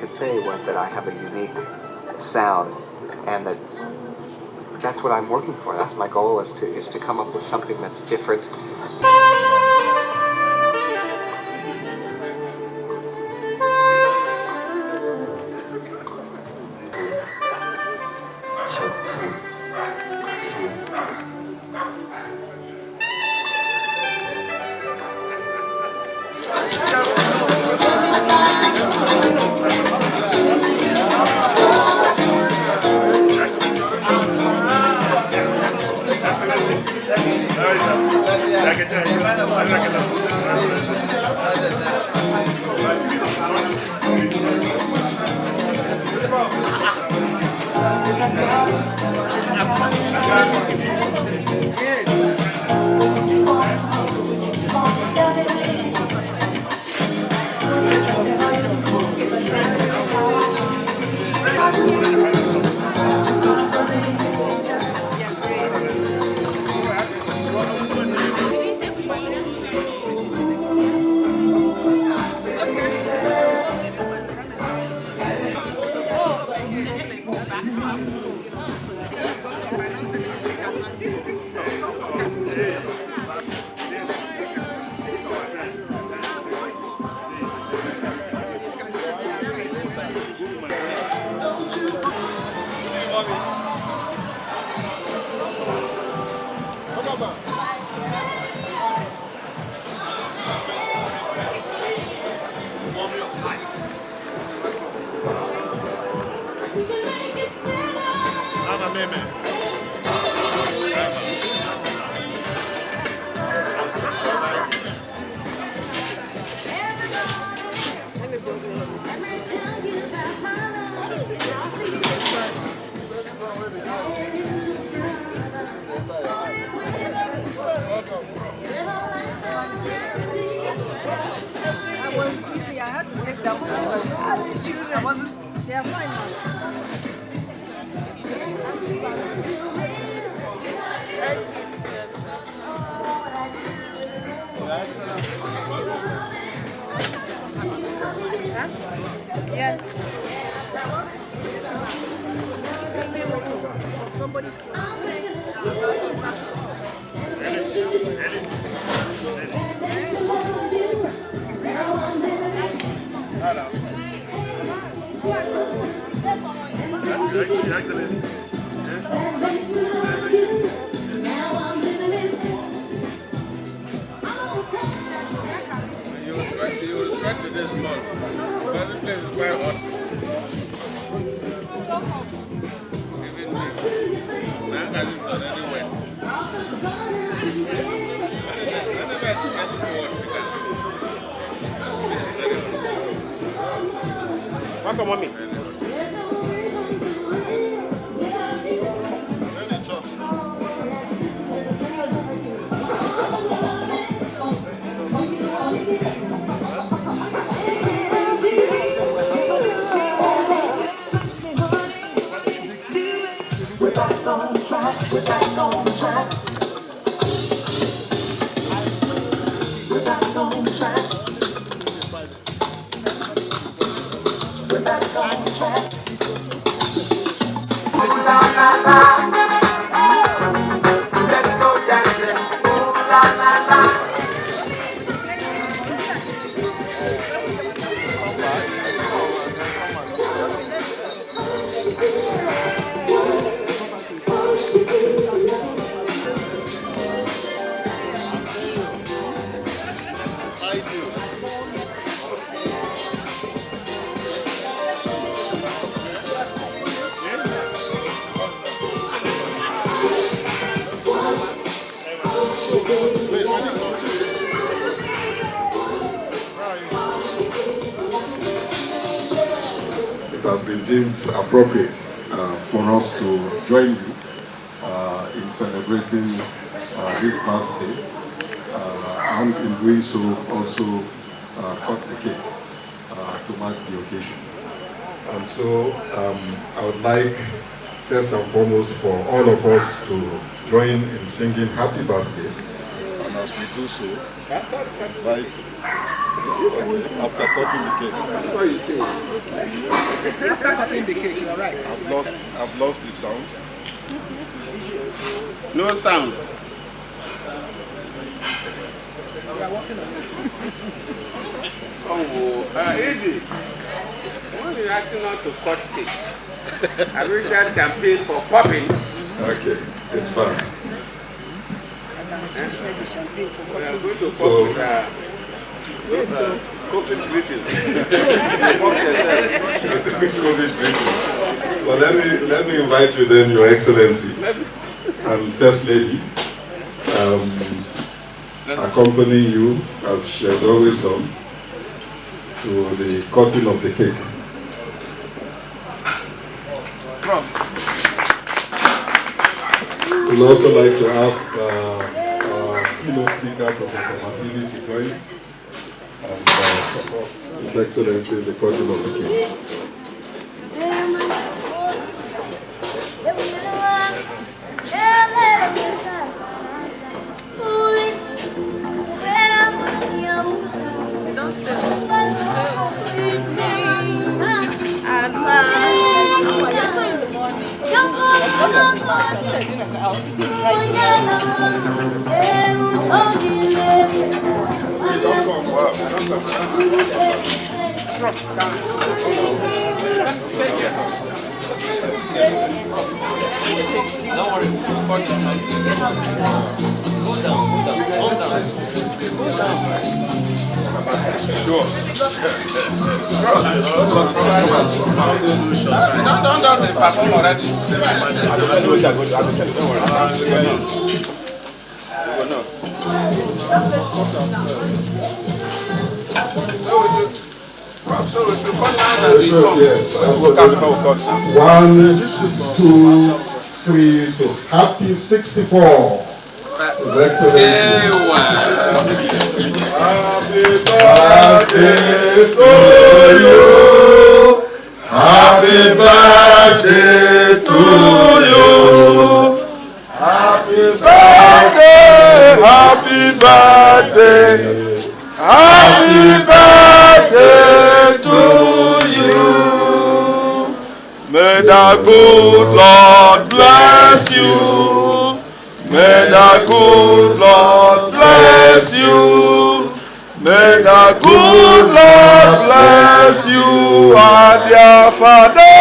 could say was that I have a unique sound, and that's what I'm working for. That's my goal, is to come up with something that's different. You will sweat to this month. But this place is quite hot. Even me. Now that it's not anywhere. Welcome, mommy. We're back on track, we're back on track. We're back on track. We're back on track. Ooh la la la. Let's go dancing. Ooh la la la. It has been deemed appropriate for us to join you in celebrating this birthday, and in doing so also cut the cake to mark the occasion. And so I would like, first and foremost, for all of us to join in singing happy birthday. And as we do so, right after cutting the cake. That's what you say. After cutting the cake, you're right. I've lost the sound. No sound. We are working on it. Oh, Eddie, when you're asking us to cut cake, I wish I had champagne for popping. Okay, it's fine. We are going to pop with COVID greetings. Pop yourself. COVID greetings. Well, let me invite you then, Your Excellency and First Lady, accompany you as she has always done to the cutting of the cake. We'd also like to ask keynote speaker, Professor Martini, to join and support His Excellency in the cutting of the cake. I'll sit right Sure. Don't perform already. Yes, absolutely. 1, 2, 3, to happy 64. His Excellency. Happy birthday to you. Happy birthday to you. Happy birthday. Happy birthday. Happy birthday to you. May the good Lord bless you. May the good Lord bless you. May the good Lord bless you, our dear Father.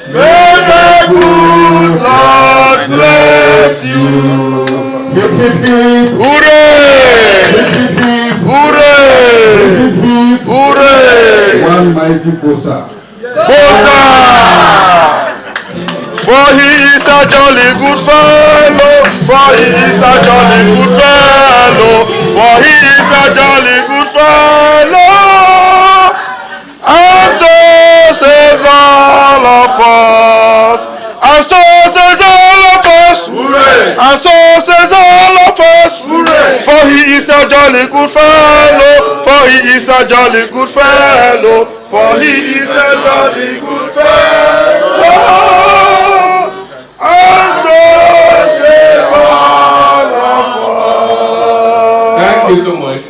May the good Lord bless you. Hip, hip, hip. Hooray! Hip, hip, hip. Hooray! Hip, hip, hip. Hooray! One mighty Bosa. Bosa! For he is a jolly good fellow. For he is a jolly good fellow. For he is a jolly good fellow. And so says all of us. And so says all of us. Hooray! And so says all of us. Hooray! For he is a jolly good fellow. For he is a jolly good fellow. For he is a jolly good fellow. Thank you so much.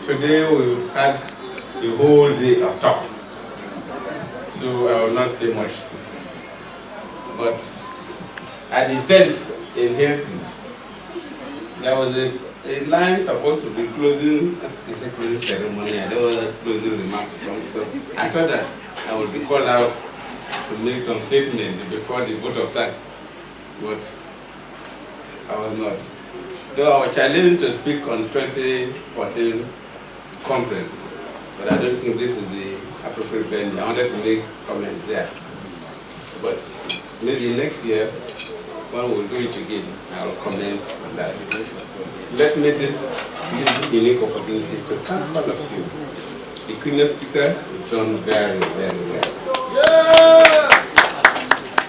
Today we've had the whole day of talk, so I will not say much. But at the event in Hilton, there was a line supposed to be closing, it's a closing ceremony, and there was a closing remark from. So I thought that I would be called out to make some statement before the vote of thanks, but I was not. Though I was challenged to speak on 2014 conference, but I don't think this is the appropriate venue. I wanted to make comments there. But maybe next year, when we'll do it again, I'll comment on that. Let me use this unique opportunity to thank all of you. The keynote speaker has done very, very well. Yeah!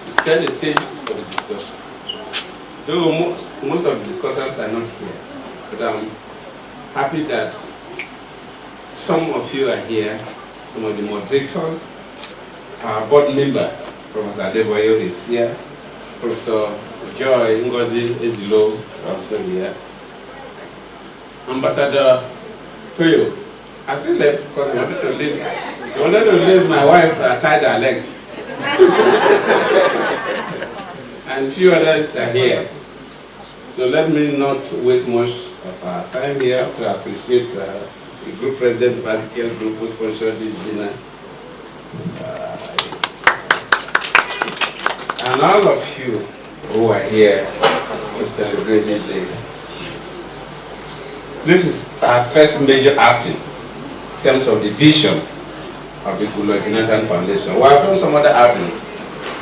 You set the stage for the discussion. Though most of the discussants are not here, but I'm happy that some of you are here, some of the moderators, our board member, Professor Adeboyo is here, Professor Joy Ngozi Ezilo is also here, Ambassador Toyo. I still left because he wanted to leave. He wanted to leave my wife tied her legs. And few others are here. So let me not waste much of our time here to appreciate the group president of the Ezekiel Group who sponsored this dinner. And all of you who are here to celebrate this day. This is our first major outing in terms of the vision of the Goodluck Jonathan Foundation. We have done some other outings.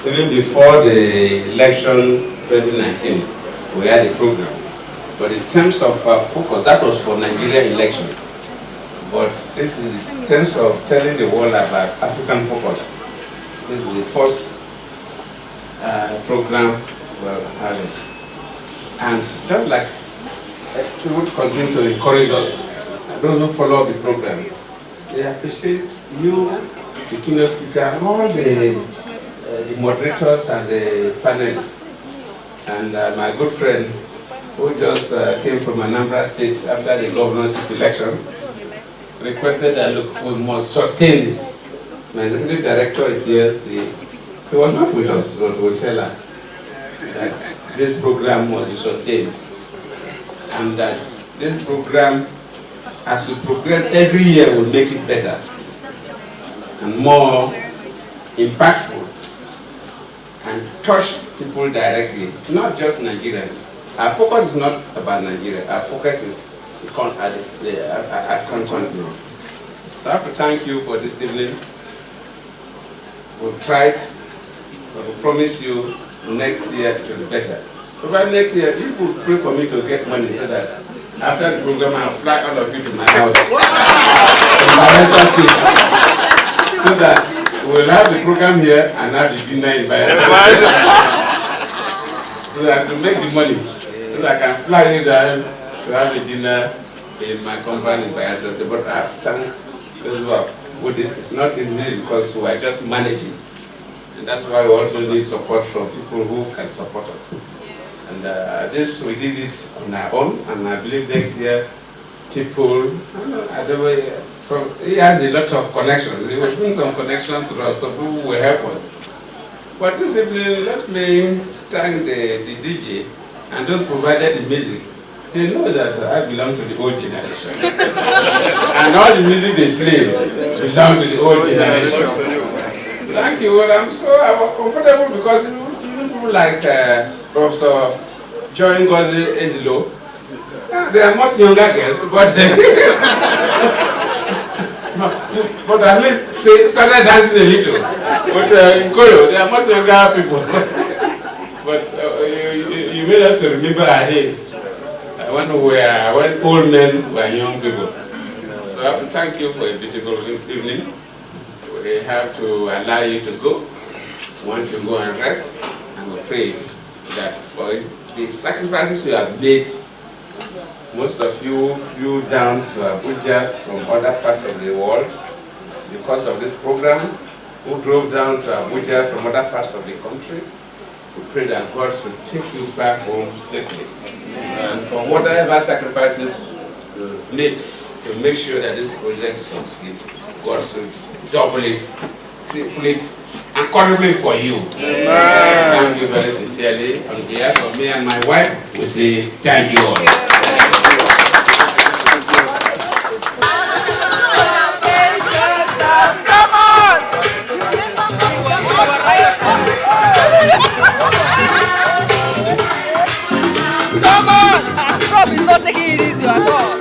Even before the election 2019, we had a program. But in terms of focus, that was for Nigerian election. But this is in terms of telling the world about African focus. This is the first program we're having. And just like people continue to encourage us, those who follow the program, they appreciate you, the keynote speaker, and all the moderators and the panelists. And my good friend who just came from Anambra State after the governorship election requested that look, we must sustain this. My executive director is here. She was not with us, but we'll tell her that this program must be sustained. And that this program, as we progress every year, will make it better and more impactful and touch people directly, not just Nigerians. Our focus is not about Nigeria. Our focus is the African continent. So I have to thank you for this evening. We've tried, but we promise you next year it will be better. But by next year, you could pray for me to get money so that after the program, I'll fly all of you to my house in Bayelsa State. So that we'll have the program here and have the dinner in Bayelsa. So that to make the money. So that I can fly you down to have the dinner in my compound in Bayelsa State. But I have to thank those who have with this. It's not easy because we are just managing. And that's why we also need support from people who can support us. And this, we did it on our own, and I believe next year, people, I don't know, he has a lot of connections. He will bring some connections to us, so people will help us. But this evening, let me thank the DJ and those provided the music. They know that I belong to the old generation. And all the music they play belong to the old generation. Thank you. Well, I'm so comfortable because even people like Professor Joy Ngozi Ezilo, they are much younger girls, but but at least they started dancing a little. But in Koyo, they are much younger people. But you made us to remember our days when old men were young people. So I have to thank you for a beautiful evening. We have to allow you to go. We want you to go and rest, and we pray that for the sacrifices you have made, most of you flew down to Abuja from other parts of the world because of this program, who drove down to Abuja from other parts of the country. We pray that God should take you back home safely. And for whatever sacrifices you made to make sure that this project succeeds, God should double it, triple it, and quadruple it for you. Amen. Thank you very sincerely. On behalf of me and my wife, we say thank you all. Come on! Rob is not taking it easy at all.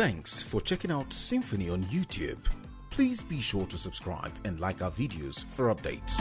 Thanks for checking out Symphony on YouTube. Please be sure to subscribe and like our videos for updates.